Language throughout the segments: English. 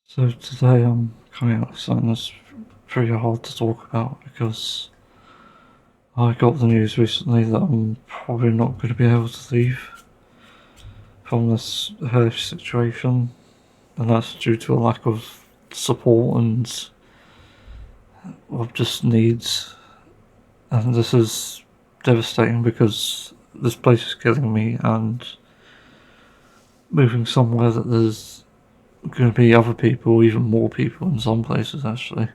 So today I'm coming out with something that's pretty hard to talk about because I got the news recently that I'm probably not going to be able to leave from this hellish situation, and that's due to a lack of support and of just needs. And this is devastating because this place is killing me, and moving somewhere that there's going to be other people, even more people in some places actually,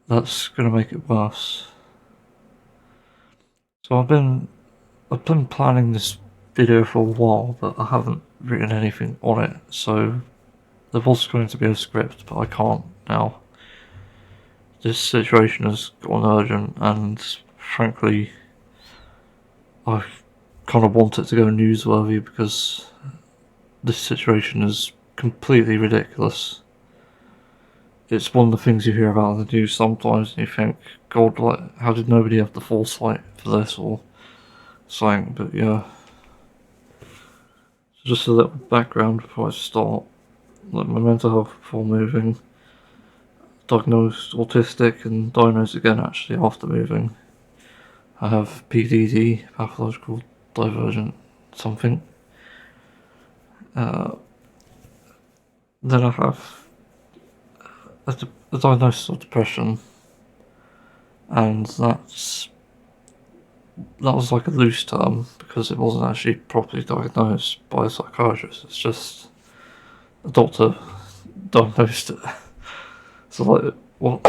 that's going to make it worse. So I've been planning this video for a while, but I haven't written anything on it, so there was going to be a script, but I can't now. This situation has gotten urgent, and frankly, I kind of want it to go newsworthy because this situation is completely ridiculous. It's one of the things you hear about in the news sometimes, and you think, God, like, how did nobody have the foresight for this, or something, but yeah. Just a little background before I start. Like my mental health before moving, diagnosed autistic and diagnosed again actually after moving. I have PDD, pathological divergent something. Uh, then I have a diagnosis of depression, and that was like a loose term because it wasn't actually properly diagnosed by a psychiatrist. It's just a doctor diagnosed it. So like, well,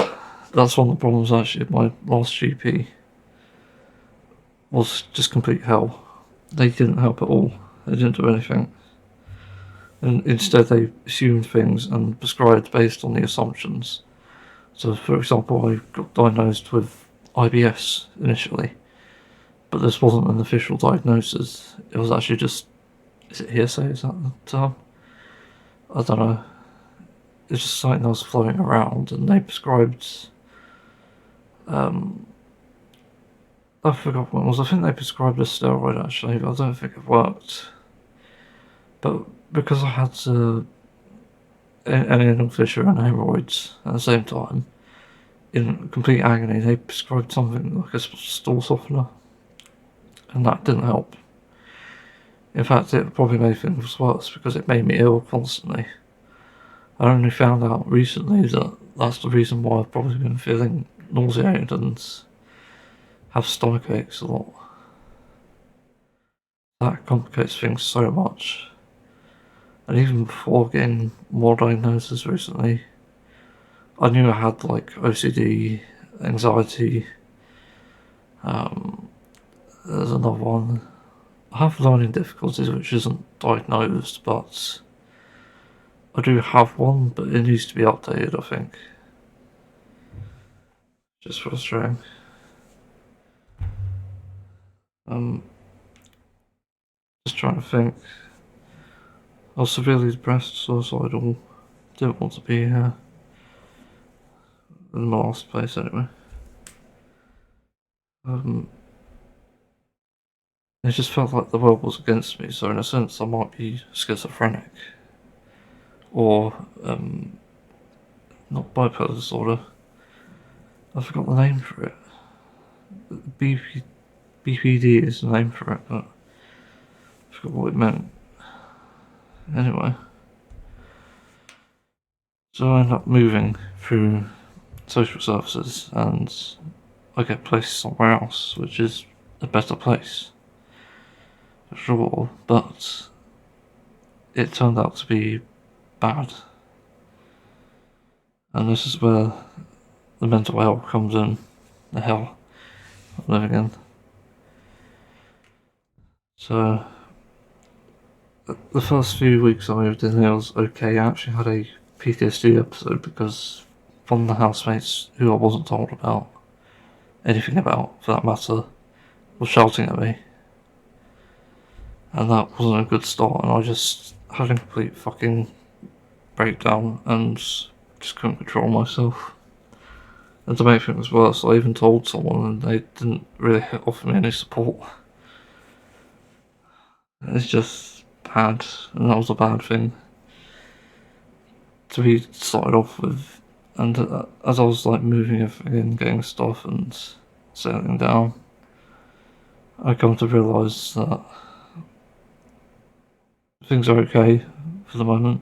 that's one of the problems actually. My last GP was just complete hell. They didn't help at all. They didn't do anything. And instead they assumed things and prescribed based on the assumptions. So for example, I got diagnosed with IBS initially, but this wasn't an official diagnosis. It was actually just, is it hearsay, is that the term? I don't know. It's just something that was floating around, and they prescribed, I forgot what it was. I think they prescribed a steroid actually, but I don't think it worked. But because I had an anal fissure and hemorrhoids at the same time, in complete agony, they prescribed something like a stool softener, and that didn't help. In fact, it probably made things worse because it made me ill constantly. I only found out recently that that's the reason why I've probably been feeling nauseated and have stomach aches a lot. That complicates things so much. And even before getting more diagnoses recently, I knew I had like OCD, anxiety. There's another one. I have learning difficulties, which isn't diagnosed, but I do have one, but it needs to be updated, I think. Just frustrating. Just trying to think. I was severely depressed, suicidal, didn't want to be here. In my last place, anyway. It just felt like the world was against me, so in a sense I might be schizophrenic. Or, not bipolar disorder. I forgot the name for it. BPD is the name for it, but I forgot what it meant. Anyway. So I end up moving through social services and I get placed somewhere else, which is a better place. For sure, but it turned out to be bad. And this is where the mental hell comes in. The hell I'm living in. So, the first few weeks I moved in here was okay. I actually had a PTSD episode because one of the housemates, who I wasn't told about anything about, for that matter, was shouting at me. And that wasn't a good start, and I just had a complete fucking breakdown and just couldn't control myself. And to make things worse, I even told someone and they didn't really offer me any support. It's just bad, and that was a bad thing. to be started off with, and as I was like moving everything in, getting stuff and settling down, I come to realise that things are okay for the moment,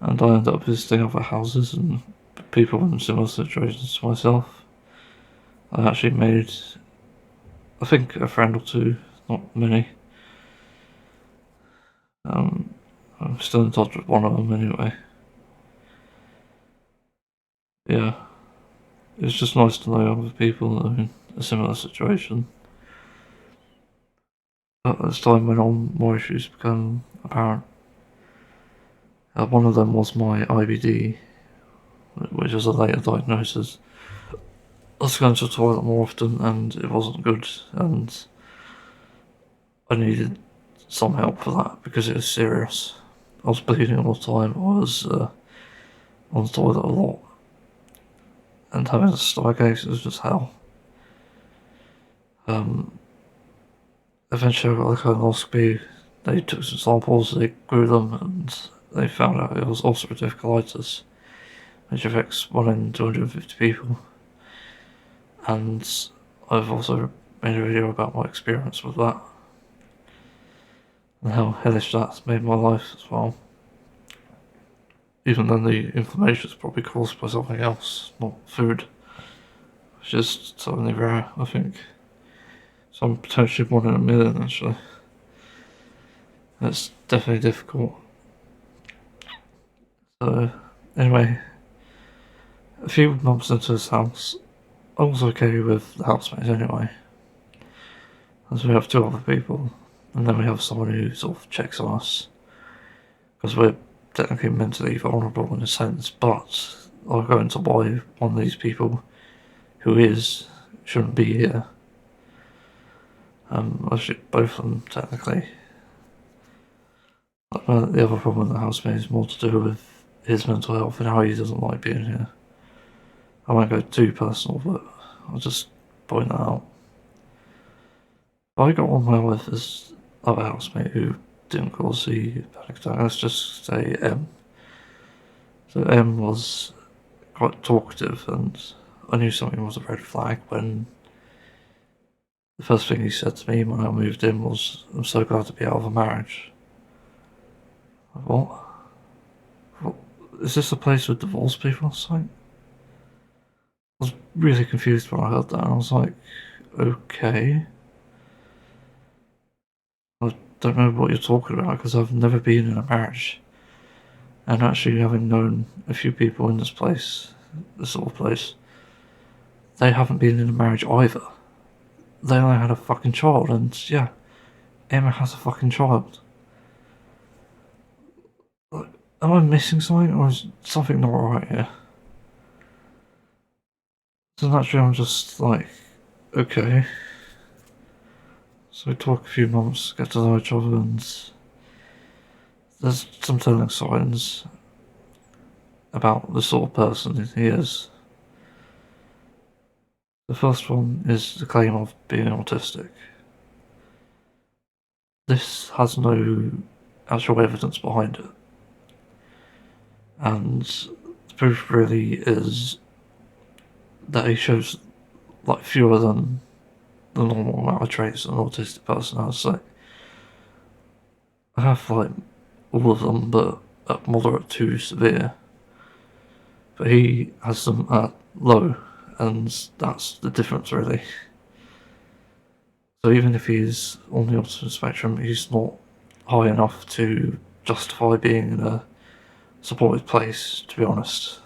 and I end up visiting other houses and people in similar situations to myself. I actually made, I think, a friend or two, not many. I'm still in touch with one of them anyway. Yeah, it's just nice to know other people that are in a similar situation. But as time went on, more issues became apparent. One of them was my IBD, which is a later diagnosis. I was going to the toilet more often and it wasn't good, and I needed some help for that because it was serious. I was bleeding all the time, I was on the toilet a lot, and having a stomach ache was just hell. Eventually I got a colonoscopy, they took some samples, they grew them, and they found out it was ulcerative colitis, which affects 1 in 250 people. And I've also made a video about my experience with that, and how hellish that's made my life as well. Even then the inflammation is probably caused by something else, not food, which is suddenly rare, I think. So I'm potentially 1 in a million, actually. It's definitely difficult. So, anyway, a few months into this house, I was okay with the housemates anyway. As we have 2 other people, and then we have someone who sort of checks on us. Because we're technically mentally vulnerable in a sense, but I'll go into why one of these people who shouldn't be here. Actually, both of them technically. The other problem with the housemate is more to do with his mental health and how he doesn't like being here. I won't go too personal, but I'll just point that out. I got on well with this other housemate who didn't cause the panic attack. Let's just say M. So M was quite talkative, and I knew something was a red flag when the first thing he said to me when I moved in was, "I'm so glad to be out of a marriage." What? Is this a place with divorced people or something? I was really confused when I heard that, and I was like, okay. I don't know what you're talking about because I've never been in a marriage. And actually, having known a few people in this place, this sort of place, they haven't been in a marriage either. They only had a fucking child, and yeah, Emma has a fucking child. Like, am I missing something, or is something not right here? So naturally, I'm just like, okay. So we talk a few months, get to know each other, and there's some telling signs about the sort of person he is. The first one is the claim of being autistic. This has no actual evidence behind it. And the proof really is that he shows like fewer than the normal amount of traits an autistic person has. So I have like all of them, but at moderate to severe. But he has them at low, and that's the difference really. So even if he's on the autism spectrum, he's not high enough to justify being in a supported place, to be honest.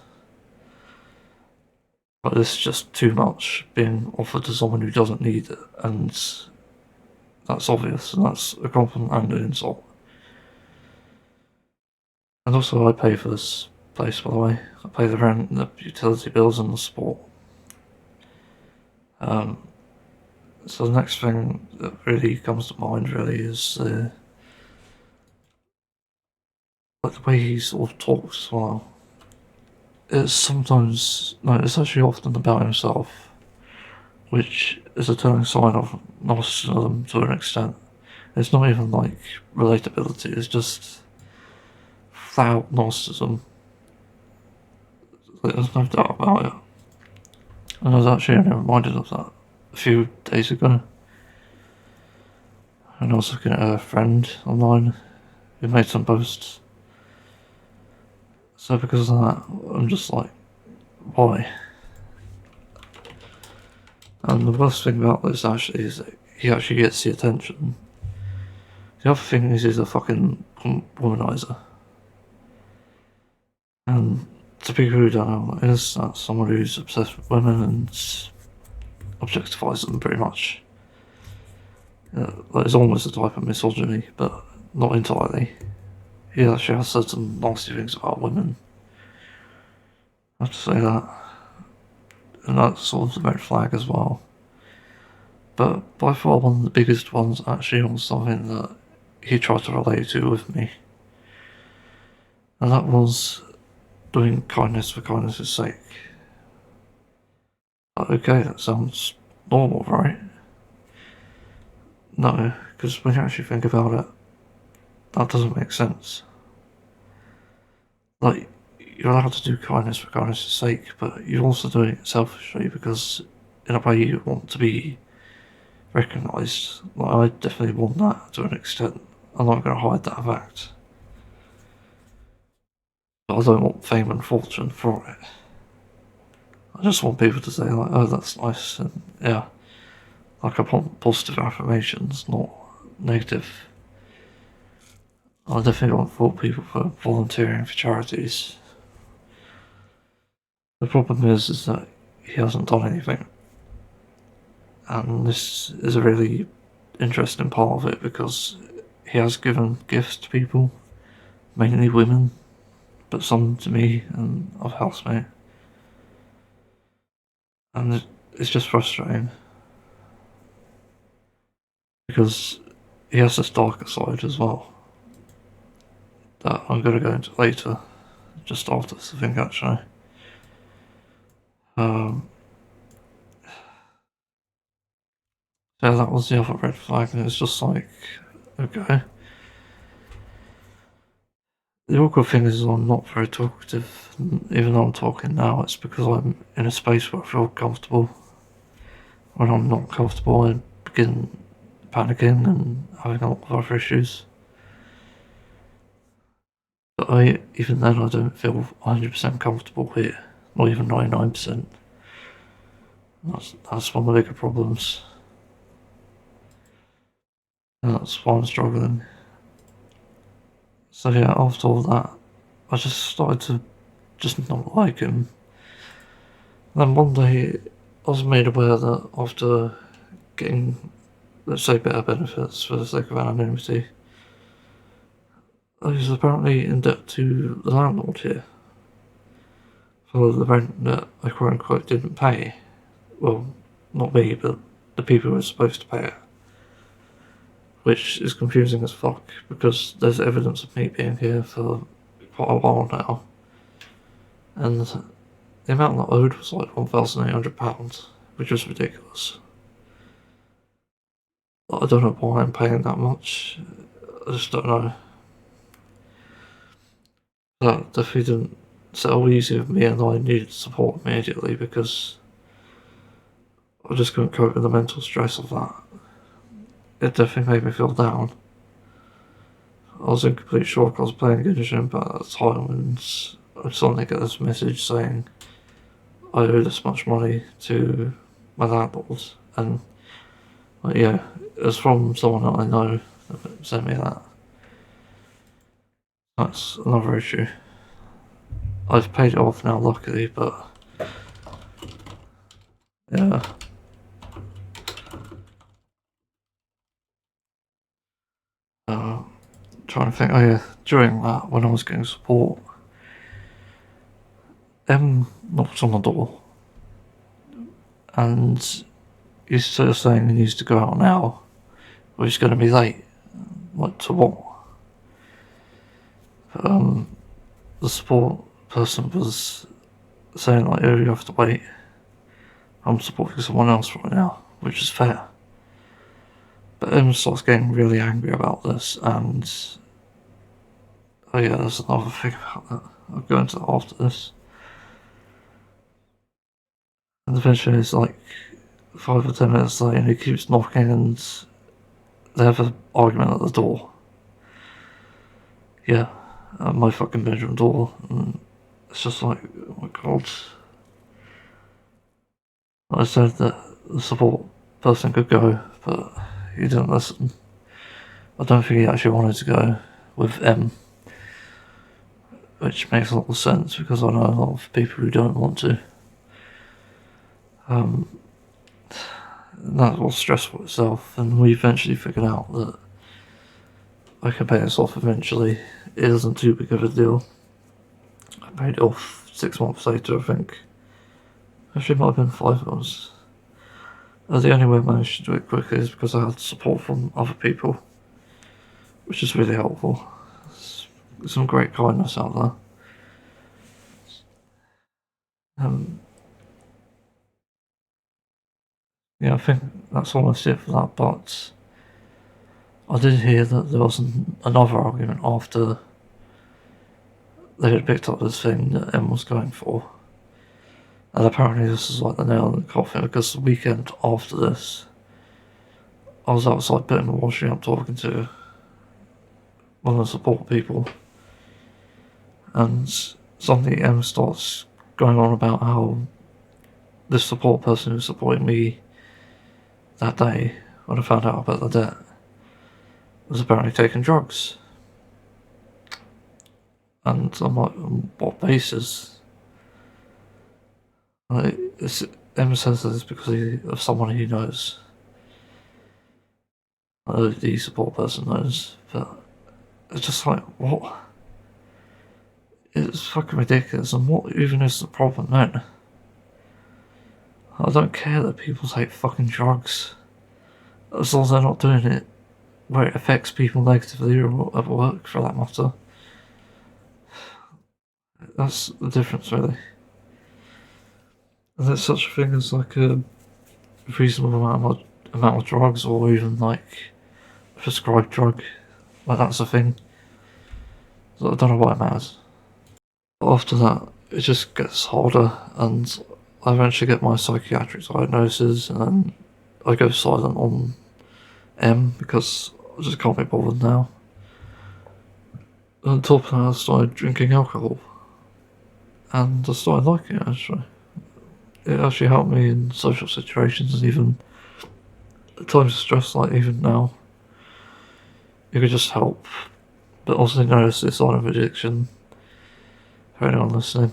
But this is just too much being offered to someone who doesn't need it, and that's obvious, and that's a compliment and an insult. And also I pay for this place, by the way. I pay the rent, the utility bills and the support. So the next thing that really comes to mind really is like the way he sort of talks as well. It's sometimes, no, it's actually often about himself, which is a telling sign of narcissism to an extent. It's not even like relatability, it's just flat out narcissism. There's no doubt about it. And I was actually only reminded of that a few days ago. And I was looking at a friend online who made some posts. So because of that, I'm just like, why? And the worst thing about this actually is that he actually gets the attention. The other thing is he's a fucking womanizer. And to people who don't know what it is, that's someone who's obsessed with women and objectifies them pretty much. It's almost a type of misogyny, but not entirely. He actually has said some nasty things about women. I have to say that. And that's sort of the red flag as well. But by far one of the biggest ones actually was something that he tried to relate to with me. And that was doing kindness for kindness' sake. Okay, that sounds normal, right? No, because when you actually think about it, that doesn't make sense. Like, you're allowed to do kindness for kindness' sake, but you're also doing it selfishly because in a way you want to be recognised. Like, I definitely want that to an extent. I'm not going to hide that fact. But I don't want fame and fortune for it. I just want people to say, like, oh, that's nice, and yeah. Like, I want positive affirmations, not negative. I definitely want for people for volunteering for charities. The problem is that he hasn't done anything. And this is a really interesting part of it because he has given gifts to people, mainly women, but some to me and of housemate. And it's just frustrating because he has this darker side as well that I'm going to go into later, just after this thing actually. So that was the other red flag, and it's just like, okay. The awkward thing is I'm not very talkative, even though I'm talking now, it's because I'm in a space where I feel comfortable. When I'm not comfortable, I begin panicking and having a lot of other issues. But even then, I don't feel 100% comfortable here, not even 99%. That's one of the bigger problems. And that's why I'm struggling. So yeah, after all that, I just started to just not like him. And then one day, I was made aware that after getting, let's say, better benefits for the sake of anonymity, I was apparently in debt to the landlord here for the rent that I quote unquote didn't pay. Well, not me, but the people who were supposed to pay it. Which is confusing as fuck because there's evidence of me being here for quite a while now. And the amount that I owed was like £1,800, which was ridiculous. I don't know why I'm paying that much. I just don't know. That definitely didn't settle easy with me, and I needed support immediately because I just couldn't cope with the mental stress of that. It definitely made me feel down. I was in complete shock. I was playing Genshin at the time, and I suddenly get this message saying I owe this much money to my landlord, and yeah, it's from someone that I know that sent me that. That's another issue. I've paid it off now, luckily, but yeah. Trying to think. Oh yeah, during that, when I was getting support, M knocked on the door, and he's sort of saying he needs to go out now, or he's going to be late. Like, to what? The support person was saying like, oh, you have to wait. I'm supporting someone else right now, which is fair. But M starts getting really angry about this, and Oh yeah, there's another thing about that. I'll go into that after this. And eventually it's like 5 or 10 minutes later and he keeps knocking and they have an argument at the door. Yeah, at my fucking bedroom door. And it's just like, oh my god. I said that the support person could go, but he didn't listen. I don't think he actually wanted to go with M, which makes a lot of sense because I know a lot of people who don't want to. That was stressful itself, and we eventually figured out that I could pay this off eventually. It isn't too big of a deal. I paid it off 6 months later, I think. Actually, it might have been 5 months. The only way I managed to do it quickly is because I had support from other people, which is really helpful. There's some great kindness out there. Yeah, I think that's almost it for that, but I did hear that there was another argument after they had picked up this thing that M was going for. And apparently this is like the nail in the coffin because the weekend after this, I was outside putting the washing up talking to one of the support people, and suddenly M starts going on about how this support person who was supporting me that day, when I found out about the debt, was apparently taking drugs. And I'm like, on what basis? Like, M says this because of someone he knows. The support person knows, but it's just like, what? It's fucking ridiculous, and what even is the problem then? I don't care that people take fucking drugs, as long as they're not doing it where it affects people negatively or at work for that matter. That's the difference, really. And there's such a thing as like a reasonable amount of drugs, or even like a prescribed drug. Like that's a thing. So I don't know why it matters. After that, it just gets harder, and I eventually get my psychiatric diagnosis, and then I go silent on M because I just can't be bothered now. And on top of that, I started drinking alcohol, and I started liking it actually. It actually helped me in social situations, and even at times of stress, like even now. It could just help, but also notice the sign of addiction. For anyone listening,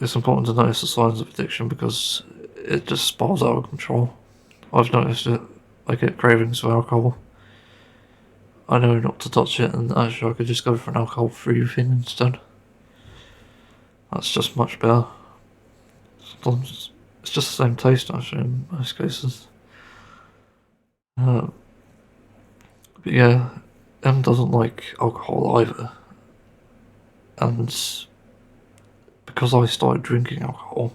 it's important to notice the signs of addiction because it just spirals out of control. I've noticed it. I get cravings for alcohol. I know not to touch it, and actually I could just go for an alcohol-free thing instead. That's just much better. Sometimes it's just the same taste actually in most cases. But yeah, M doesn't like alcohol either, and because I started drinking alcohol,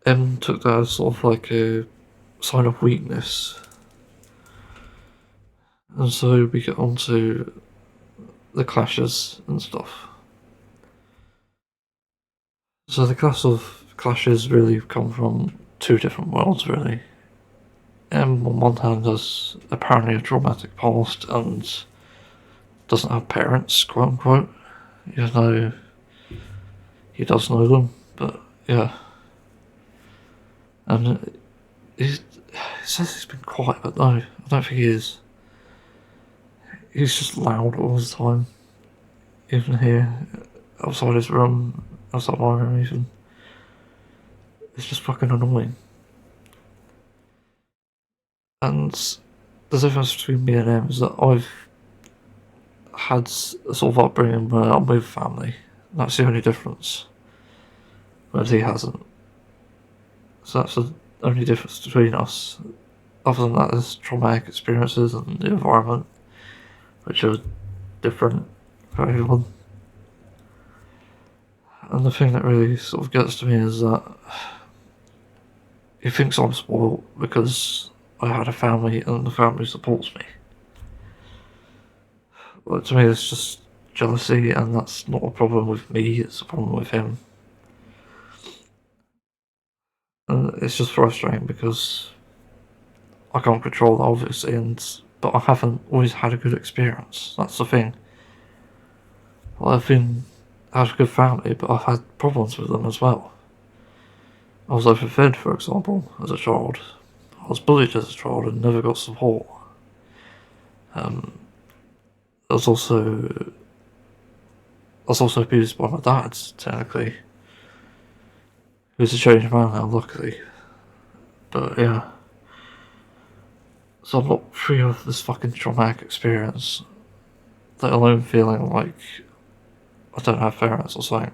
M took that as sort of like a sign of weakness. And so we get on to the clashes and stuff. So the class of clashes really come from two different worlds, really. M, on one hand, has apparently a traumatic past and doesn't have parents, quote unquote, even though he does know them, but yeah. And he says he's been quiet, but no, I don't think he is. He's just loud all the time. Even here, outside his room, outside my room even. It's just fucking annoying. And the difference between me and him is that I've had a sort of upbringing where I'm with family. That's the only difference. Whereas he hasn't. So that's the only difference between us. Other than that, there's traumatic experiences and the environment, which are different for everyone. And the thing that really sort of gets to me is that he thinks I'm spoiled because I had a family and the family supports me. But to me, it's just jealousy, and that's not a problem with me, it's a problem with him. And it's just frustrating because I can't control that, obviously, but I haven't always had a good experience. That's the thing. I've had a good family, but I've had problems with them as well. I was overfed, for example, as a child. I was bullied as a child and never got support. I was also abused by my dad, technically. Who's a changed man now, luckily. But yeah. So I'm not free of this fucking traumatic experience, let alone feeling like I don't have parents or something.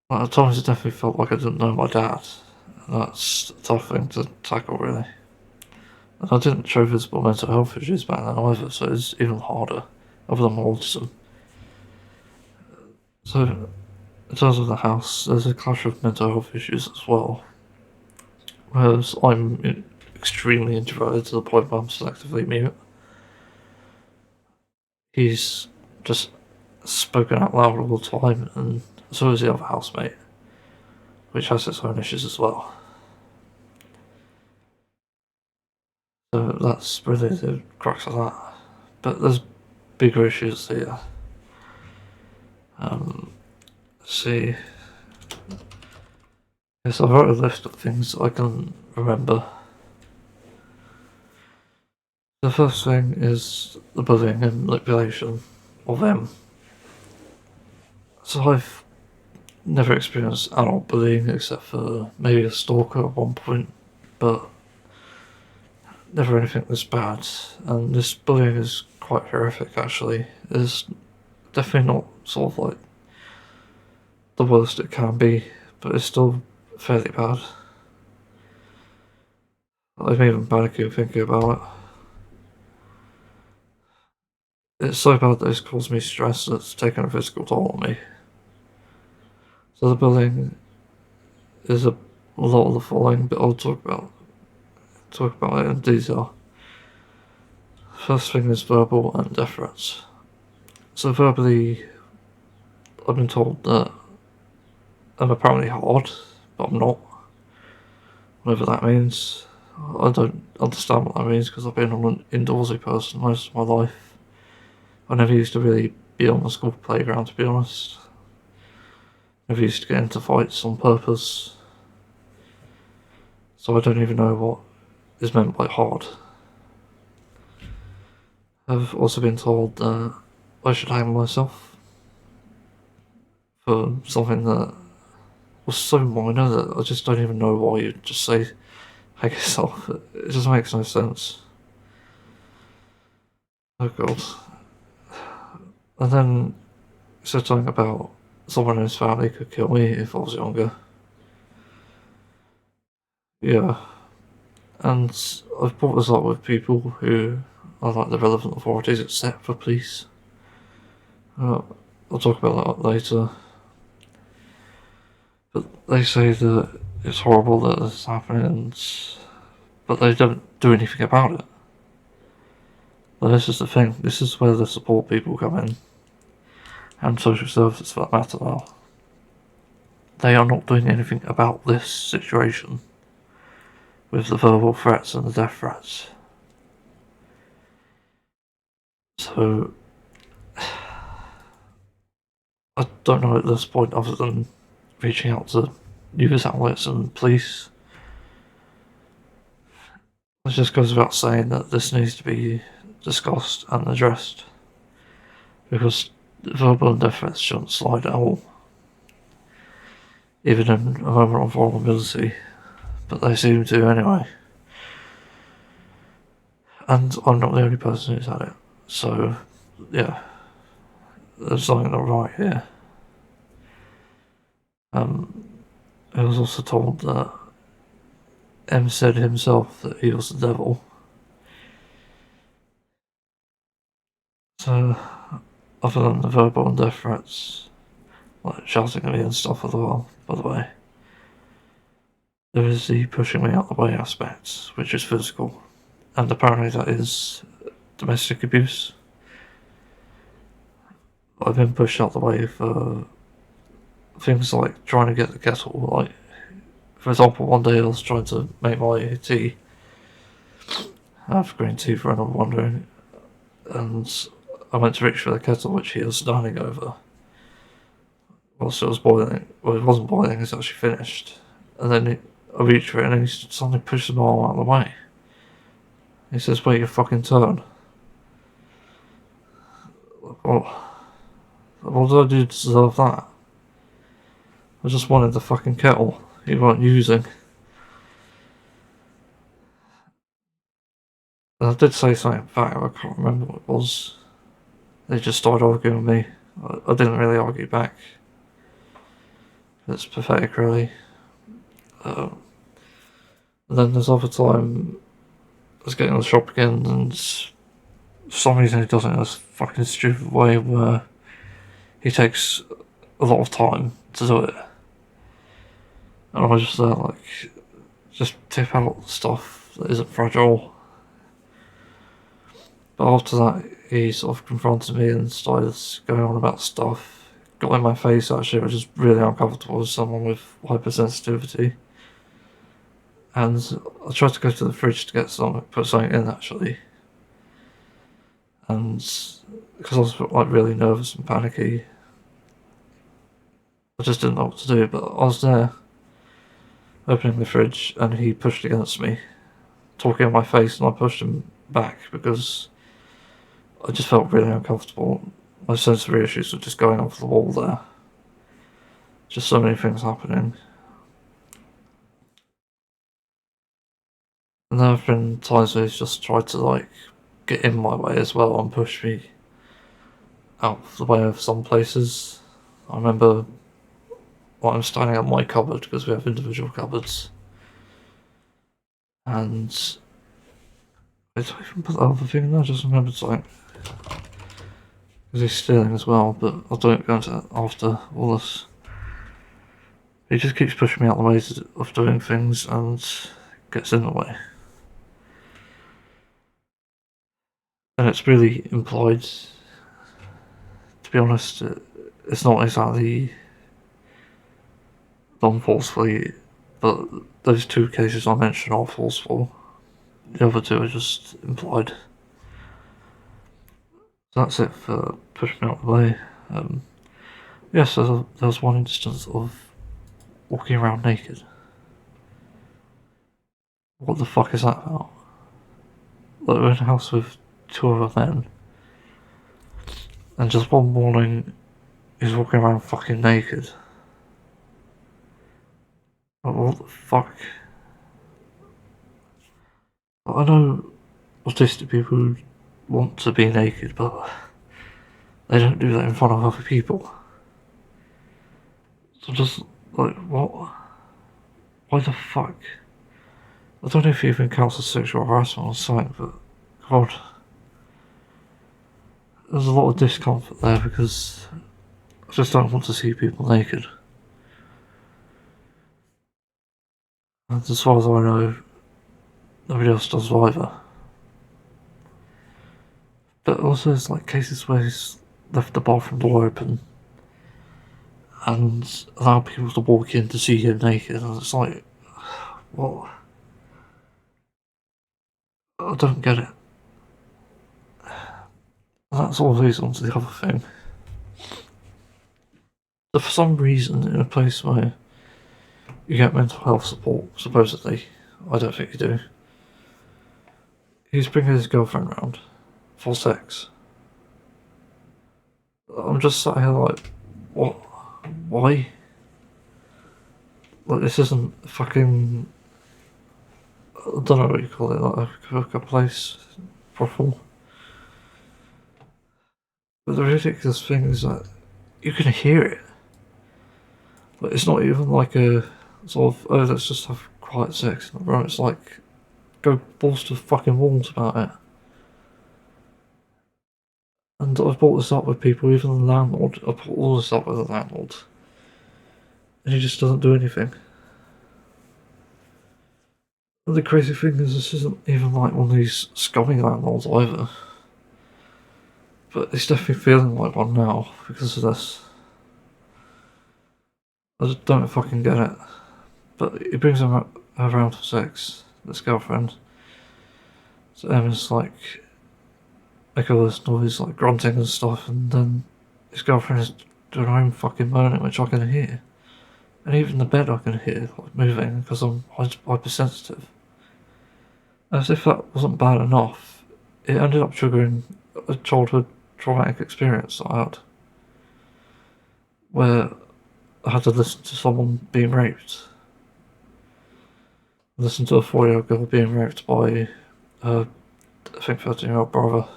Like, at times it definitely felt like I didn't know my dad. And that's a tough thing to tackle, really. And I didn't show visible mental health issues back then either, so it's even harder, other than autism. So, in terms of the house, there's a clash of mental health issues as well. Whereas I'm extremely introverted to the point where I'm selectively mute. He's just spoken out loud all the time, and so is the other housemate, which has its own issues as well. So that's really the crux of that. But there's bigger issues here. Let's see. Yes, I wrote a list of things I can remember. The first thing is the bullying and manipulation of them. So I've never experienced adult bullying except for maybe a stalker at one point, but never anything this bad. And this bullying is quite horrific, actually. It's definitely not sort of like the worst it can be, but it's still fairly bad. I'm even panicking thinking about it. It's so bad that it's caused me stress that's taken a physical toll on me. So the bullying is a lot of the following, but I'll talk about it in detail. First thing is verbal and deference. So verbally, I've been told that I'm apparently hard, but I'm not. Whatever that means. I don't understand what that means because I've been an indoorsy person most of my life. I never used to really be on the school playground, to be honest. Never used to get into fights on purpose. So I don't even know what is meant by hard. I've also been told that I should hang myself for something that was so minor that I just don't even know why you'd just say hang yourself. It just makes no sense. Oh god. And then he said something about someone in his family could kill me if I was younger. Yeah. And I've brought this up with people who are like the relevant authorities except for police. I'll talk about that later. But they say that it's horrible that this is happening, but they don't do anything about it. But this is the thing, this is where the support people come in, and social services for that matter now. They are not doing anything about this situation, with the verbal threats and the death threats. So, I don't know at this point other than reaching out to news outlets and police. It just goes without saying that this needs to be discussed and addressed, because verbal and death threats shouldn't slide at all, even in a moment of vulnerability, but they seem to anyway. And I'm not the only person who's had it, so yeah, there's something not right here. I was also told that M said himself that he was the devil. So, other than the verbal and death threats, like shouting at me and stuff as well, by the way, there is the pushing me out the way aspect, which is physical, and apparently that is domestic abuse. I've been pushed out the way for things like trying to get the kettle. Like, for example, one day I was trying to make my tea. I have green tea for anyone wondering. And I went to reach for the kettle, which he was standing over. Whilst it was boiling. Well, it wasn't boiling, it was actually finished. And then I reached for it and he suddenly pushed my arm out of the way. He says, wait your fucking turn. Well, what did I do to deserve that? I just wanted the fucking kettle you weren't using. And I did say something back, I can't remember what it was. They just started arguing with me. I didn't really argue back. It's pathetic, really. And then there's other time I was getting to the shop again, and for some reason he does it in this fucking stupid way where he takes a lot of time to do it. And I was just there, like, just tip out stuff that isn't fragile. But after that, he sort of confronted me and started going on about stuff. Got in my face, actually, which is really uncomfortable as someone with hypersensitivity. And I tried to go to the fridge to get some, put something in, actually. And because I was, like, really nervous and panicky, I just didn't know what to do. But I was there, opening the fridge, and he pushed against me, talking in my face, and I pushed him back because I just felt really uncomfortable. My sensory issues were just going off the wall there. Just so many things happening. And there have been times where he's just tried to, like, get in my way as well and push me out of the way of some places. I remember I'm standing at my cupboard because we have individual cupboards. And I don't even put the other thing in there, I just remembered something. Because he's stealing as well, but I'll do it going to after all this. He just keeps pushing me out the way of doing things and gets in the way. And it's really implied, to be honest, it's not exactly done forcefully, but those two cases I mentioned are forceful. The other two are just implied. So that's it for pushing me out the way. Yes, there was one instance of walking around naked. What the fuck is that about? Like, we're in a house with two other men, and just one morning, he's walking around fucking naked. Like, what the fuck? I know autistic people want to be naked, but they don't do that in front of other people. So just, like, what? Why the fuck? I don't know if it even counts as sexual harassment or something, but God. There's a lot of discomfort there because I just don't want to see people naked. And as far as I know, nobody else does either. But also there's like cases where he's left the bathroom door open and allow people to walk in to see him naked, and it's like, what? I don't get it. That's all leads on to the other thing. So for some reason, in a place where you get mental health support, supposedly, I don't think you do, he's bringing his girlfriend round for sex. I'm just sat here like, what? Why? Like, this isn't fucking, I don't know what you call it, like a hookup place, brothel. But the ridiculous thing is that you can hear it. Like, it's not even like a sort of, oh, let's just have quiet sex in the room. It's like, go balls to fucking walls about it. And I've brought this up with people, even the landlord. I brought all this up with the landlord. And he just doesn't do anything. And the crazy thing is, this isn't even like one of these scummy landlords either. But he's definitely feeling like one now because of this. I just don't fucking get it. But he brings him around for sex, this girlfriend. So Emma's like, make all this noise, like grunting and stuff, and then his girlfriend is doing her own fucking moaning, which I can hear. And even the bed I can hear, like, moving, because I'm hypersensitive. As if that wasn't bad enough, it ended up triggering a childhood traumatic experience that I had, where I had to listen to someone being raped. Listen to a 4-year-old girl being raped by her, I think, 13-year-old brother,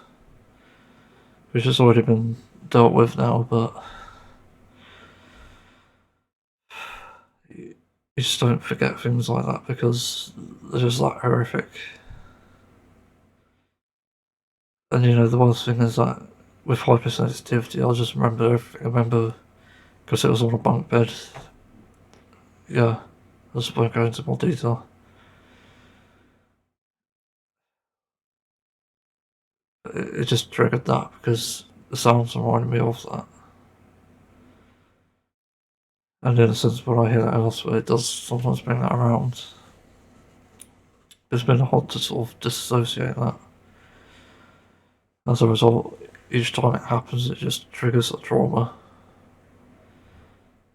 which has already been dealt with now, but you just don't forget things like that because they're just that horrific. And you know, the worst thing is that with hypersensitivity, I'll just remember everything. I remember because it was on a bunk bed. Yeah, I just won't go into more detail. It just triggered that because the sounds reminded me of that. And in a sense, when I hear that elsewhere, it does sometimes bring that around. It's been hard to sort of disassociate that. As a result, each time it happens, it just triggers a trauma.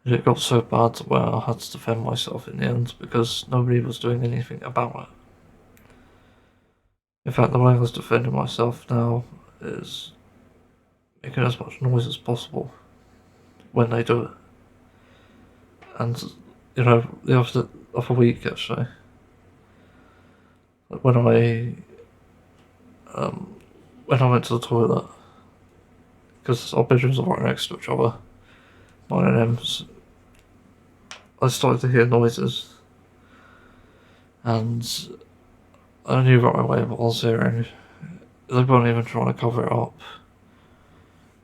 And it got so bad to where I had to defend myself in the end because nobody was doing anything about it. In fact, the way I was defending myself now is making as much noise as possible when they do it. And, you know, the other week actually, when I went to the toilet, because our bedrooms are right next to each other, mine and Em's, I started to hear noises, and I knew right away what I was hearing. They weren't even trying to cover it up.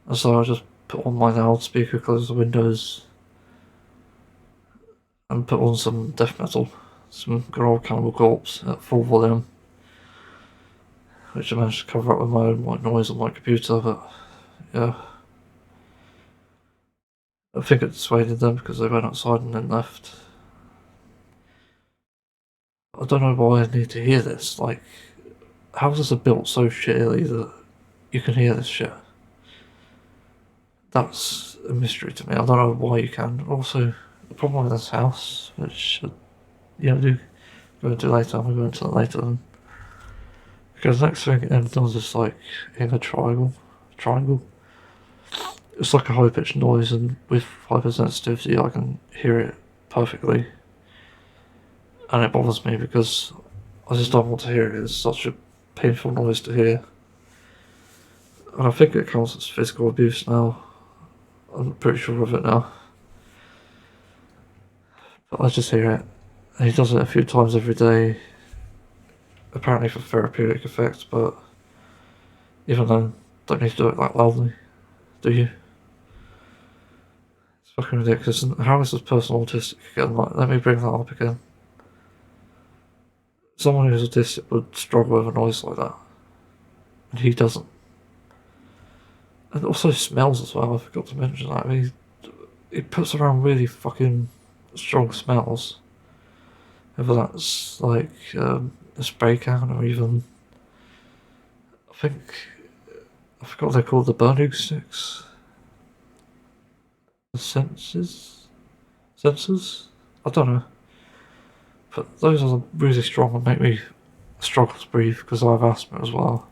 And so I just put on my loudspeaker, closed the windows, and put on some death metal, some good old Cannibal Corpse at full volume, which I managed to cover up with my own white noise on my computer, but yeah. I think it dissuaded them because they went outside and then left. I don't know why I need to hear this, like, houses are built so shittily that you can hear this shit. That's a mystery to me. I don't know why you can. Also, the problem with this house, which yeah, I do go into later, I'm going to go into that later then. Because next thing it does is like in a triangle. It's like a high pitched noise, and with hypersensitivity, I can hear it perfectly. And it bothers me because I just don't want to hear it. It's such a painful noise to hear. And I think it counts as physical abuse now. I'm pretty sure of it now. But I just hear it. And he does it a few times every day. Apparently for therapeutic effects, but even then, don't need to do it that loudly, do you? It's fucking ridiculous. And how is this person autistic again? Like, let me bring that up again. Someone who's autistic would struggle with a noise like that. And he doesn't. And also smells as well, I forgot to mention that. I mean, he puts around really fucking strong smells. Whether that's like a spray can or even, I forgot what they're called, the burning sticks. The sensors? I don't know. But those are really strong and make me struggle to breathe because I have asthma as well.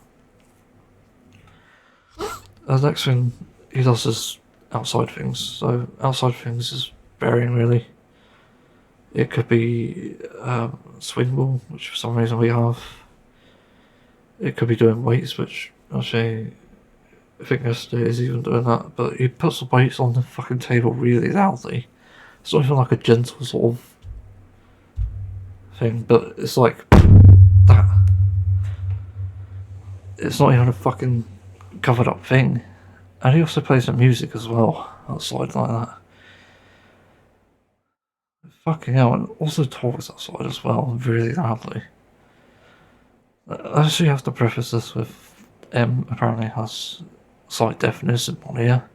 The next thing he does is outside things. So outside things is varying really. It could be swing ball, which for some reason we have. It could be doing weights, which actually I think yesterday is even doing that. But he puts the weights on the fucking table really loudly. It's not even like a gentle sort of thing, but it's like that. It's not even a fucking covered up thing. And he also plays the music as well outside like that. Fucking hell, and also talks outside as well, really loudly. I actually have to preface this with apparently has slight deafness in one ear,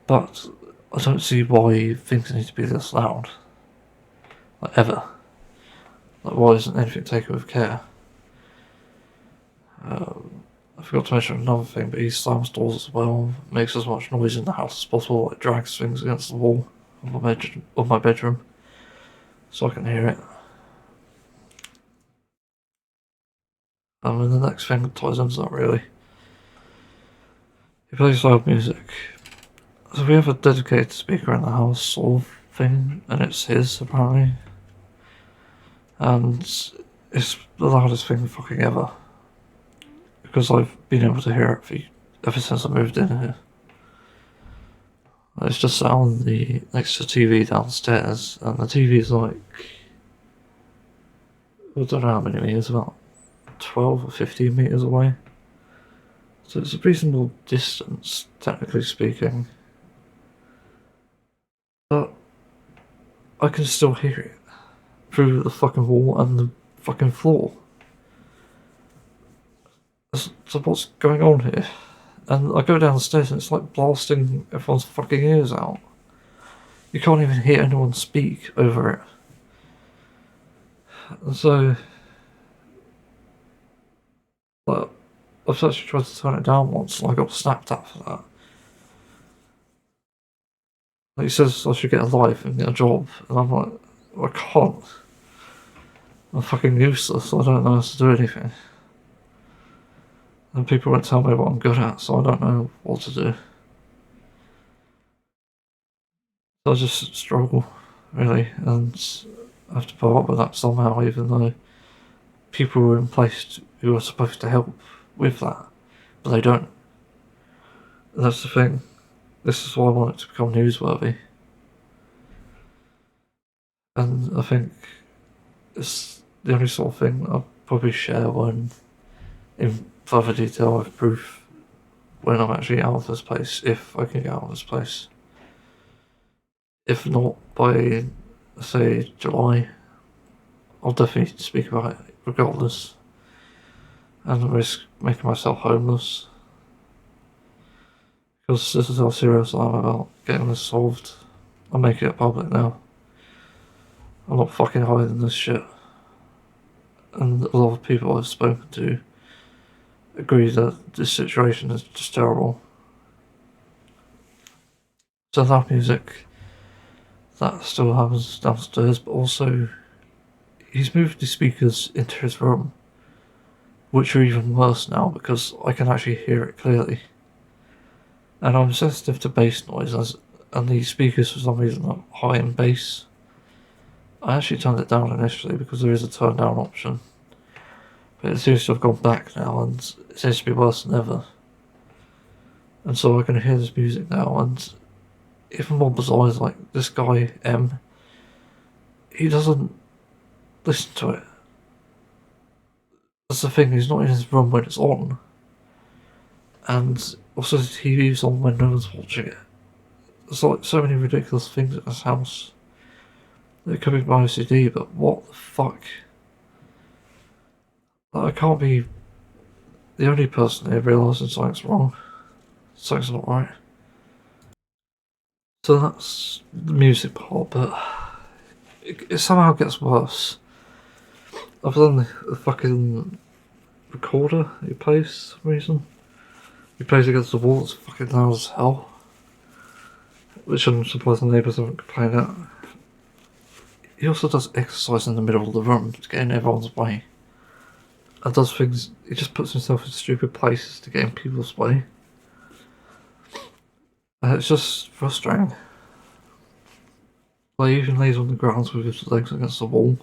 but I don't see why things need to be this loud. Like, ever. Like, why isn't anything taken with care? I forgot to mention another thing, but he slams doors as well, makes as much noise in the house as possible, like drags things against the wall of my bedroom, so I can hear it. And then the next thing ties into that, really. He plays loud music. So we have a dedicated speaker in the house, sort of thing, and it's his, apparently. And it's the loudest thing fucking ever. Because I've been able to hear it ever since I moved in here. It's just sat on the next to TV downstairs, and the TV is like, I don't know how many meters, about 12 or 15 meters away. So it's a reasonable distance, technically speaking. But I can still hear it through the fucking wall and the fucking floor. So what's going on here? And I go downstairs and it's like blasting everyone's fucking ears out. You can't even hear anyone speak over it. And so, like, I've actually tried to turn it down once and I got snapped at for that. Like, he says I should get a life and get a job, and I'm like, I can't. I'm fucking useless, I don't know how to do anything. And people won't tell me what I'm good at, so I don't know what to do. So I just struggle, really, and I have to put up with that somehow, even though people were in place who are supposed to help with that, but they don't. And that's the thing. This is why I want it to become newsworthy. And I think it's the only sort of thing I'll probably share when, in further detail, with proof when I'm actually out of this place, if I can get out of this place. If not by, say, July, I'll definitely speak about it regardless, and risk making myself homeless. Because this is how serious I am about getting this solved. I'm making it public now. I'm not fucking hiding this shit. And a lot of people I've spoken to agree that this situation is just terrible. So that music, that still happens downstairs, but also he's moved the speakers into his room, which are even worse now because I can actually hear it clearly. And I'm sensitive to bass noise, and these speakers for some reason are high in bass. I actually turned it down initially because there is a turn down option, but it seems to have gone back now and it seems to be worse than ever. And so I can hear this music now, and even more bizarre is like this guy M, he doesn't listen to it. That's the thing, he's not in his room when it's on, and also the TV's on when no one's watching it. There's like so many ridiculous things in this house. It could be my OCD, but what the fuck? Like, I can't be the only person here realising something's wrong. Something's not right. So that's the music part, but it somehow gets worse. I've done the fucking recorder he plays for some reason. He plays against the wall, it's fucking loud as hell. Which I'm surprised the neighbours haven't complained at. He also does exercise in the middle of the room to get in everyone's way. And does things, he just puts himself in stupid places to get in people's way. And it's just frustrating. Like, he even lays on the ground with his legs against the wall,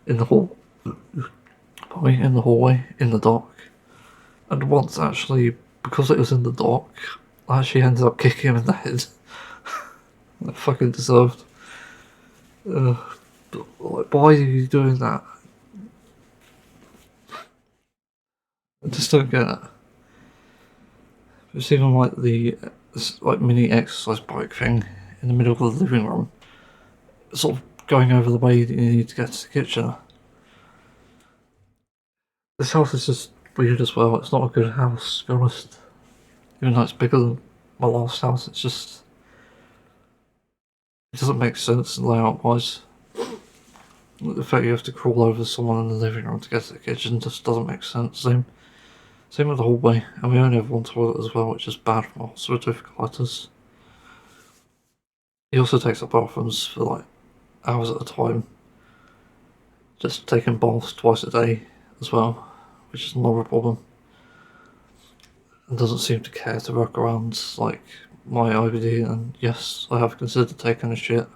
in the hallway, in the dark. And once actually, because it was in the dark, I actually ended up kicking him in the head. I fucking deserved. Like, why are you doing that? I just don't get it. It's even like this like mini exercise bike thing in the middle of the living room, sort of going over the way that you need to get to the kitchen. This house is just weird as well. It's not a good house, to be honest. Even though it's bigger than my last house, it doesn't make sense layout wise. The fact you have to crawl over someone in the living room to get to the kitchen just doesn't make sense. Same with the hallway, and we only have one toilet as well, which is bad for ulcerative colitis. He also takes up bathrooms for like hours at a time, just taking baths twice a day as well, which is not a problem. And doesn't seem to care to work around like my IBD, and yes, I have considered taking a shit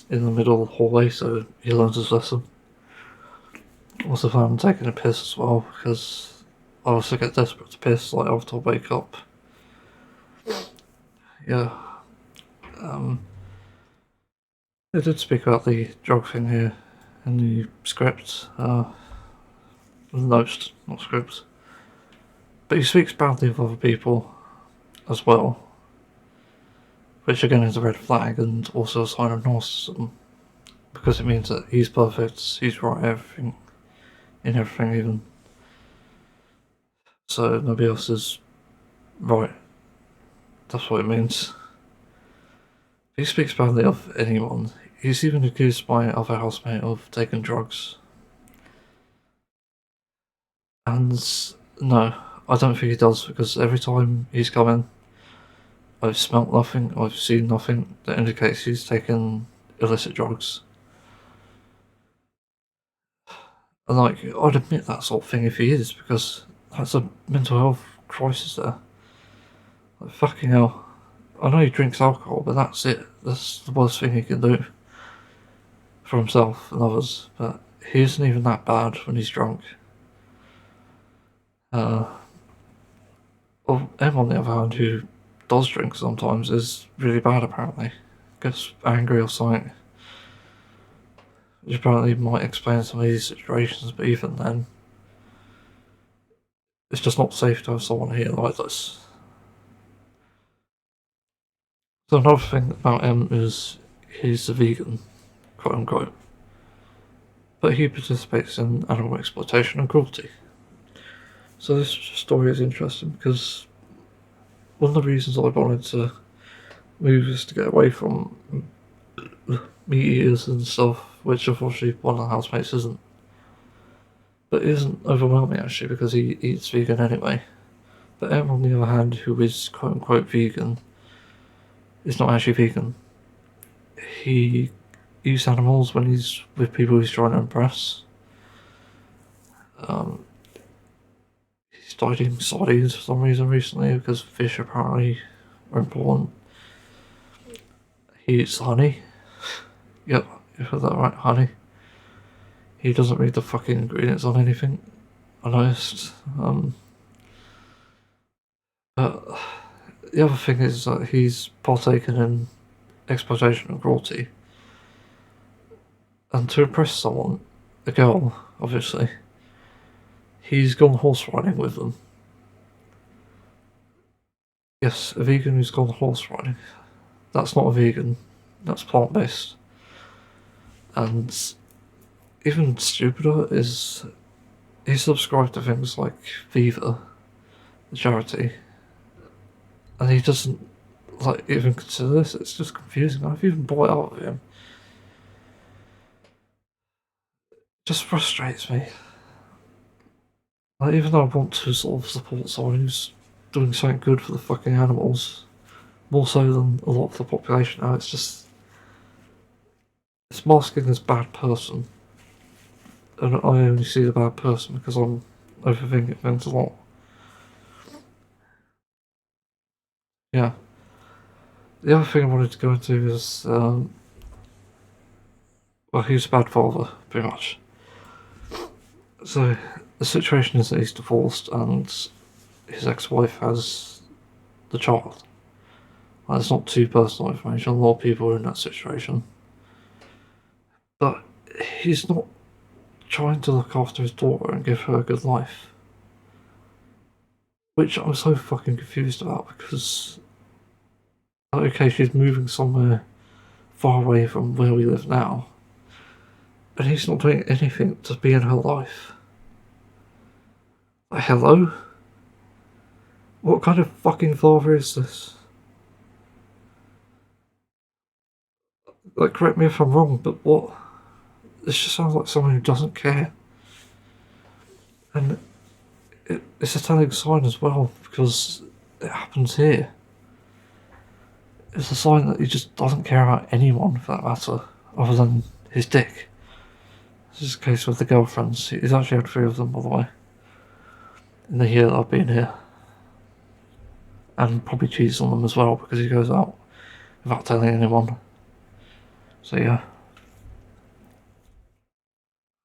in the middle of the hallway so he learns his lesson. Also plan on taking a piss as well, because I also get desperate to piss like after I wake up. Yeah. They did speak about the drug thing here in the script, notes, not scripts. But he speaks badly of other people as well, which again is a red flag and also a sign of narcissism, because it means that he's perfect, he's right in everything even. So nobody else is right. That's what it means. He speaks badly of anyone. He's even accused my other housemate of taking drugs. And no, I don't think he does, because every time he's come in, I've smelt nothing, I've seen nothing that indicates he's taken illicit drugs. And like, I'd admit that sort of thing if he is, because that's a mental health crisis there. Like, fucking hell. I know he drinks alcohol, but that's it. That's the worst thing he can do for himself and others, but he isn't even that bad when he's drunk. Well, Em, on the other hand, who does drink sometimes, is really bad apparently. Gets angry or something. Which apparently might explain some of these situations, but even then, it's just not safe to have someone here like this. So another thing about Em is he's a vegan, quote unquote. But he participates in animal exploitation and cruelty. So this story is interesting because one of the reasons I wanted to move is to get away from meat eaters and stuff, which unfortunately one of the housemates isn't. But it isn't overwhelming actually, because he eats vegan anyway. But Em, on the other hand, who is quote unquote vegan, is not actually vegan. He eats animals when he's with people he's trying to impress. He started eating sardines for some reason recently, because fish apparently are important. He eats honey. Yep, you heard that right, honey. He doesn't read the fucking ingredients on anything, I noticed. But the other thing is that he's partaken in exploitation and cruelty. And to impress someone, a girl, obviously, he's gone horse riding with them. Yes, a vegan who's gone horse riding. That's not a vegan, that's plant-based. And even stupider is he subscribed to things like Viva, the charity, and he doesn't like even consider this. It's just confusing. I've even bought it out of him. It just frustrates me. Like, even though I want to sort of support someone who's doing something good for the fucking animals, more so than a lot of the population now, it's masking this bad person. And I only see the bad person because I'm overthinking things a lot. Yeah. The other thing I wanted to go into is, well, he's a bad father, pretty much. So, the situation is that he's divorced and his ex-wife has the child. Well, it's not too personal information, a lot of people are in that situation. But he's not trying to look after his daughter and give her a good life. Which I'm so fucking confused about, because okay, she's moving somewhere far away from where we live now, and he's not doing anything to be in her life. Like, hello? What kind of fucking father is this? Like, correct me if I'm wrong, but what? This just sounds like someone who doesn't care. And it's a telling sign as well, because it happens here. It's a sign that he just doesn't care about anyone, for that matter, other than his dick. This is the case with the girlfriends. He's actually had 3 of them, by the way, in the year that I've been here. And probably cheats on them as well, because he goes out without telling anyone. So yeah.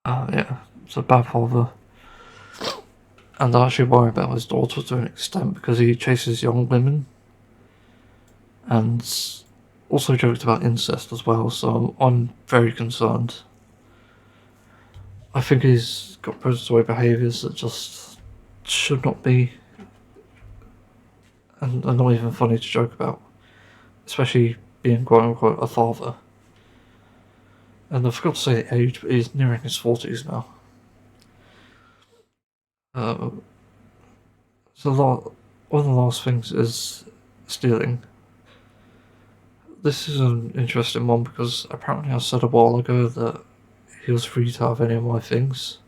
Yeah, it's a bad father. And I actually worry about his daughter to an extent, because he chases young women. And also joked about incest as well, so I'm very concerned. I think he's got predatory behaviours that just should not be, and are not even funny to joke about, especially being quote unquote a father. And I forgot to say the age, but he's nearing his 40s now. So one of the last things is stealing. This is an interesting one because apparently I said a while ago that he was free to have any of my things,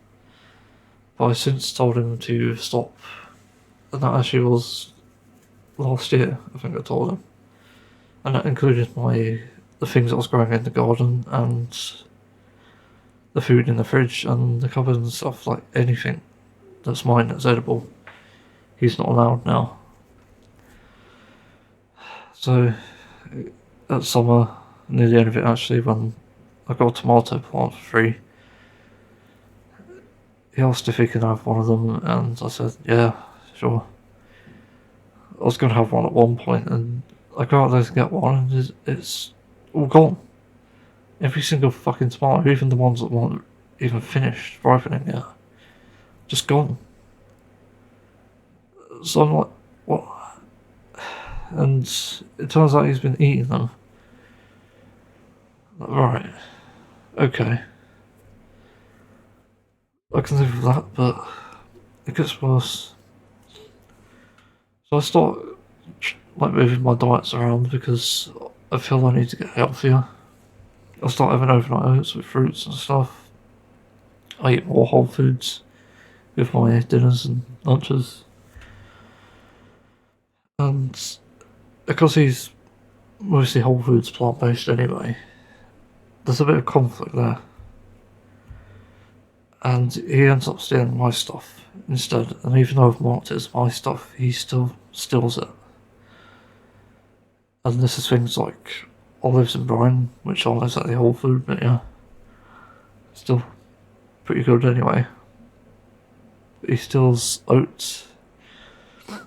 but I since told him to stop, and that actually was last year, I think I told him. And that included the things that was growing in the garden, and the food in the fridge, and the cupboard and stuff, like anything that's mine that's edible. He's not allowed now. So, at summer, near the end of it actually, when I got a tomato plant for free, he asked if he could have one of them, and I said, yeah, sure. I was going to have one at one point, and I go out there to get one, and it's all gone. Every single fucking tomato, even the ones that weren't even finished ripening yet, just gone. So I'm like, what? And it turns out he's been eating them. Right. Okay. I can live with that, but it gets worse. So I start moving my diets around because I feel I need to get healthier. I start having overnight oats with fruits and stuff. I eat more whole foods with my dinners and lunches. And because he's mostly whole foods plant-based anyway, there's a bit of conflict there. And he ends up stealing my stuff instead, and even though I've marked it as my stuff, he still steals it. And this is things like olives and brine, which aren't exactly whole food, but yeah, still pretty good anyway. He steals oats,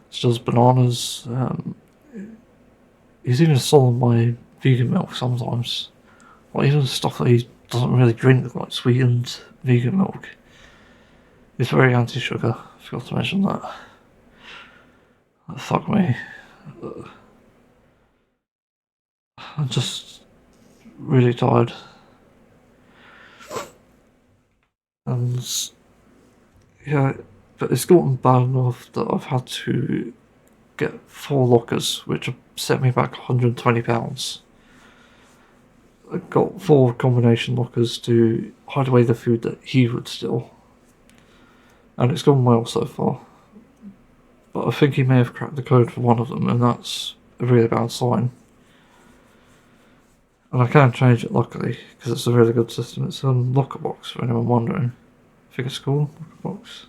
steals bananas, he's even stolen my vegan milk sometimes. Or even stuff that he doesn't really drink, like sweetened vegan milk. He's very anti-sugar, I forgot to mention that. Fuck me. I'm just really tired. And yeah, but it's gotten bad enough that I've had to get 4 lockers, which have set me back £120. I got 4 combination lockers to hide away the food that he would steal. And it's gone well so far. But I think he may have cracked the code for one of them, and that's a really bad sign. And I can change it luckily, because it's a really good system. It's a locker box, for anyone wondering. I think it's called locker box.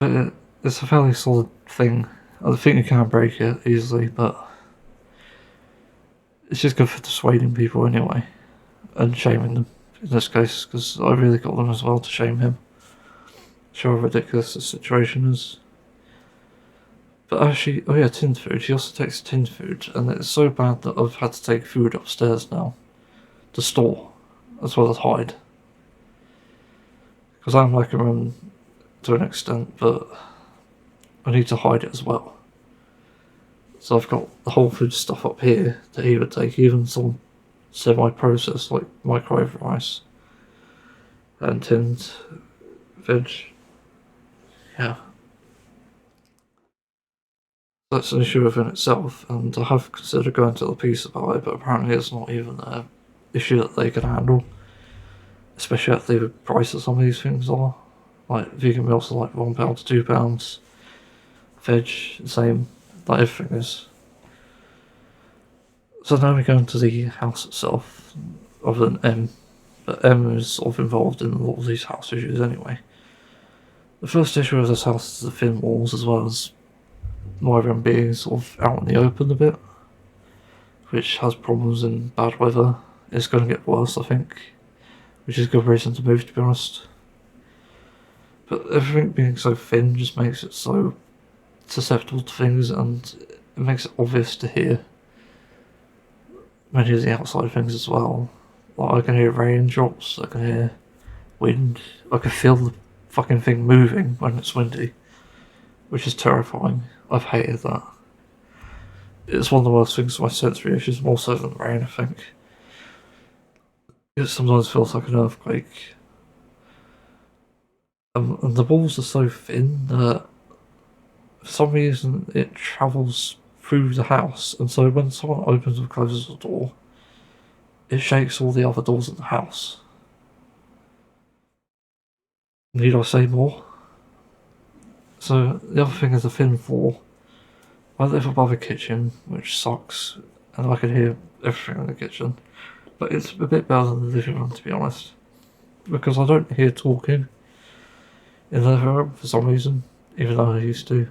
But it's a fairly solid thing. I think you can break it easily, but it's just good for dissuading people anyway, and shaming them in this case, because I really got them as well to shame him. Show how ridiculous the situation is. But actually, oh yeah, tinned food. He also takes tinned food, and it's so bad that I've had to take food upstairs now to store, as well as hide. Because I'm liking him to an extent, but I need to hide it as well. So I've got the whole food stuff up here that he would take, even some semi-processed like microwave rice and tinned veg. Yeah, That's an issue within itself, and I have considered going to the police about it, but apparently it's not even an issue that they can handle, especially at the price that some of these things are. Like, vegan meals are like £1 to £2, veg, the same, like everything is. So now we go into the house itself, other than M, but M is sort of involved in a lot of these house issues anyway. The first issue of this house is the thin walls, as well as more of them being sort of out in the open a bit, which has problems in bad weather. It's going to get worse, I think, which is a good reason to move, to be honest. But everything being so thin just makes it so susceptible to things, and it makes it obvious to hear many of the outside things as well. Like, I can hear raindrops, I can hear wind, I can feel the fucking thing moving when it's windy, which is terrifying. I've hated that. It's one of the worst things for my sensory issues, more so than rain, I think. It sometimes feels like an earthquake. And the walls are so thin that for some reason it travels through the house, and so when someone opens or closes the door, it shakes all the other doors in the house. Need I say more? So the other thing is the thin floor. I live above a kitchen, which sucks, and I can hear everything in the kitchen. But it's a bit better than the living room, to be honest, because I don't hear talking in the living room for some reason, even though I used to.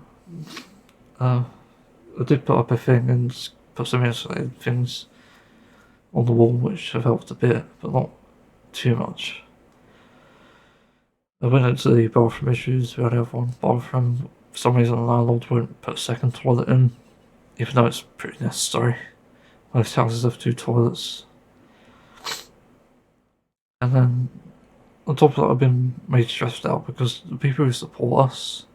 I did put up a thing and put some insulated things on the wall, which have helped a bit, but not too much. I went into the bathroom issues. We only have one bathroom. For some reason, the landlord won't put a second toilet in, even though it's pretty necessary. Most houses have 2 toilets. And then, on top of that, I've been made stressed out because the people who support us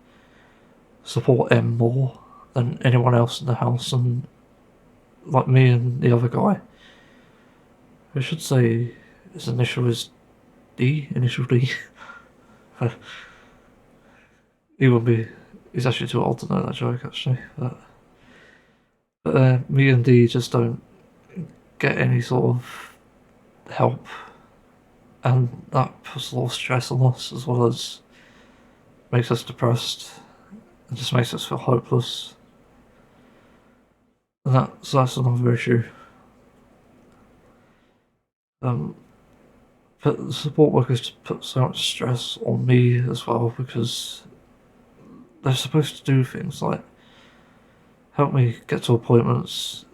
support M more than anyone else in the house, and like me and the other guy, I should say his initial is D, initial D. He would be, he's actually too old to know that joke, actually. But me and D just don't get any sort of help, and that puts a lot of stress on us, as well as makes us depressed, and just makes us feel hopeless. And that's another issue. But the support workers put so much stress on me as well, because they're supposed to do things like help me get to appointments,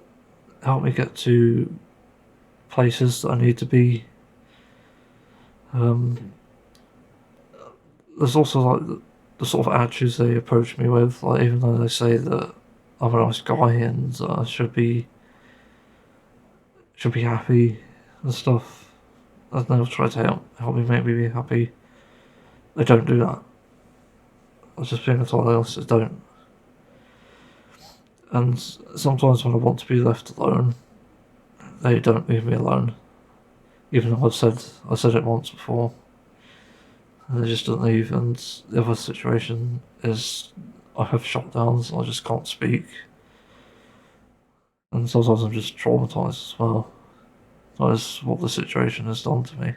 help me get to places that I need to be. There's also like the sort of attitudes they approach me with, like even though they say that I'm a nice guy and I should be happy and stuff, and they'll try to help me make me be happy. They don't do that. I was just being told else they don't. And sometimes when I want to be left alone, they don't leave me alone. Even though I said it once before, and they just don't leave. And the other situation is I have shutdowns. I just can't speak, and sometimes I'm just traumatized as well. That is what the situation has done to me.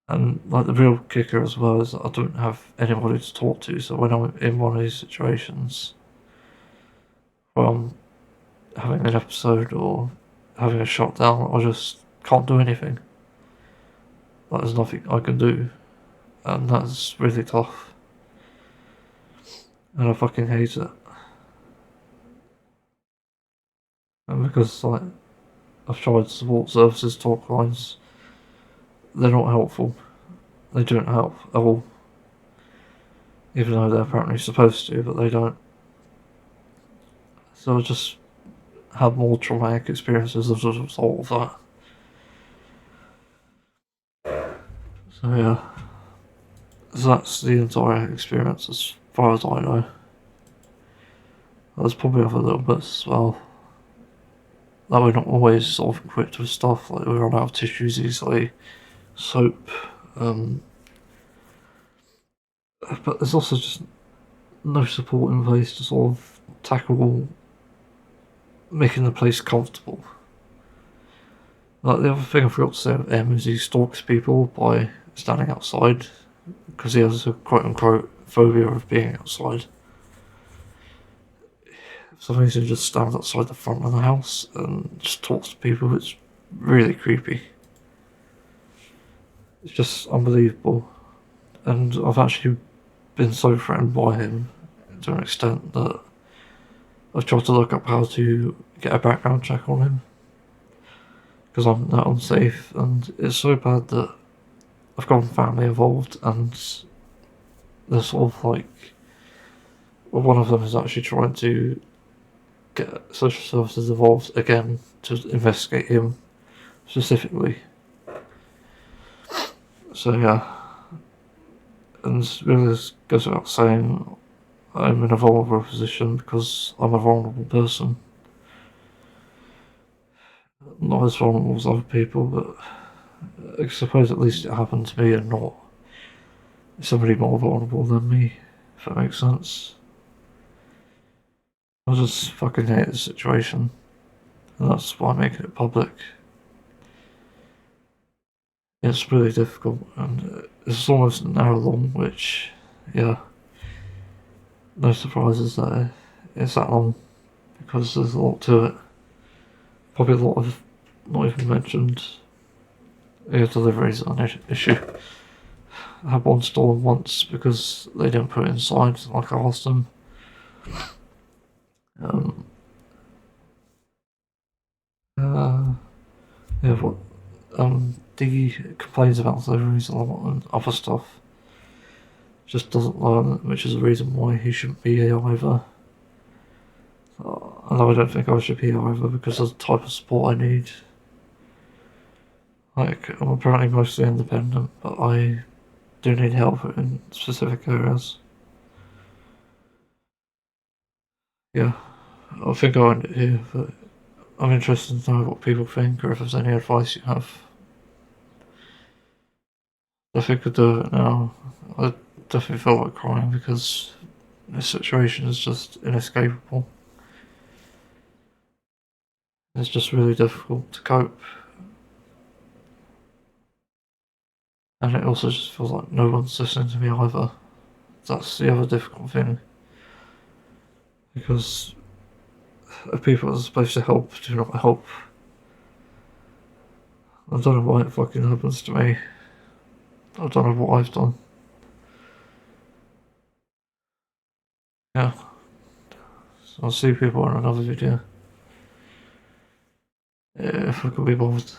And like the real kicker as well is that I don't have anybody to talk to. So when I'm in one of these situations where I'm having an episode or having a shutdown, I just can't do anything. Like, there's nothing I can do, and that's really tough. And I fucking hate it. And because like I've tried support services, talk lines, they're not helpful. They don't help at all. Even though they're apparently supposed to, but they don't. So I just had more traumatic experiences as a result of that. So yeah. So that's the entire experience as far as I know. There's probably other little bits as well. That we're not always sort of equipped with stuff, like we run out of tissues easily, soap, but there's also just no support in place to sort of tackle making the place comfortable. Like, the other thing I forgot to say about him is he stalks people by standing outside because he has a quote unquote phobia of being outside. For some reason, he just stands outside the front of the house and just talks to people. It's really creepy. It's just unbelievable. And I've actually been so threatened by him to an extent that I've tried to look up how to get a background check on him because I'm that unsafe, and it's so bad that I've got family involved, and they're sort of like, well, one of them is actually trying to get social services involved again to investigate him specifically. So yeah, and really this goes without saying, I'm in a vulnerable position because I'm a vulnerable person. Not as vulnerable as other people, but I suppose at least it happened to me and not somebody more vulnerable than me, if that makes sense. I just fucking hate the situation, and that's why I'm making it public. It's really difficult, and it's almost an hour long, which, yeah, no surprises that it's that long, because there's a lot to it. Probably a lot of not even mentioned air deliveries are an issue. I had one stolen once because they didn't put it inside like I asked them. Um, yeah, what, D complains about deliveries a lot and other stuff. Just doesn't learn, which is the reason why he shouldn't be here either. And I don't think I should be here either because of the type of support I need. Like, I'm apparently mostly independent, but I do need help in specific areas. Yeah, I think I end it here, but I'm interested to know what people think or if there's any advice you have. I think I'd do it now. I definitely feel like crying because this situation is just inescapable. It's just really difficult to cope. And it also just feels like no one's listening to me either. That's the other difficult thing. Because if people are supposed to help do not help, I don't know why it fucking happens to me. I don't know what I've done. Yeah. So I'll see people in another video. If I could be bothered.